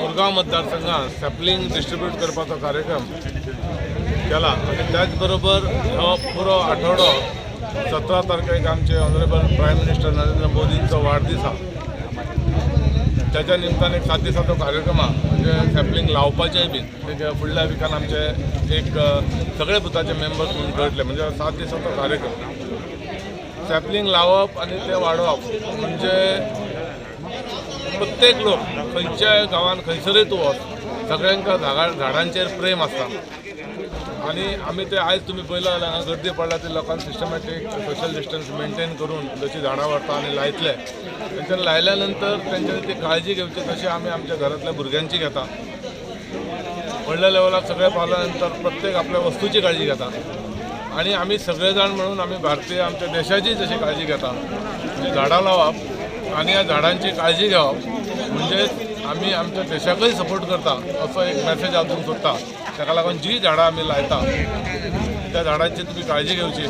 मुरगांव मतदारसंघात sapling distribute करपाचो कार्यक्रम केला आणि त्याचबरोबर हो पुरो आठवडो 17 तारखेक आमचे ऑनरेबल प्रायम मिनिस्टर नरेंद्र मोदींचो वाडदीस आसा। त्याच्या निमतान एक 7 दिसाचो कार्यक्रम आसा, म्हणजे सॅपलिंग लावपाचेय बी ते फुडल्या विकान आमचे एक सगळे बुथाचे मेंबर्स म्हणून कळटले, म्हणजे 7 दिसाचो कार्यक्रम। सॅपलिंग लावप आणि ते वाडोवप म्हणजे प्रत्येक लोक खंयच्याय गांवांत खंयसरूय तूं वच सगळ्यांका झाडांचेर प्रेम आसता आणि आमी ते आयज तुमी पळयलो जाल्यार हांगा गर्दी पडला ते लोकांनी सिस्टमॅटीक सोशल डिस्टन्स मेंटेन करून जशी झाडां व्हरता आनी लायतले तेंच्यानी लायल्या नंतर तेंच्यांनी ती काळजी घेवची तशी आमी आमच्या घरांतल्या भुरग्यांची घेता। व्हडल्या लेवलाक सगळे पावल्या नंतर प्रत्येक आपल्या वस्तूची काळजी घेता आणि आमी सगळे जाण म्हणून आमी भारतीय आमच्या देशाची जशी काळजी घेता म्हणजे झाडां लावप आणि ह्या झाडांची काळजी घेवप म्हणजे आमी आमच्या देशाकय सपोर्ट करता असो एक मॅसेज हांव दिवंक सोदता। ताका लागून जी झाडां आमी लायता त्या झाडांची तुमी काळजी घेवची।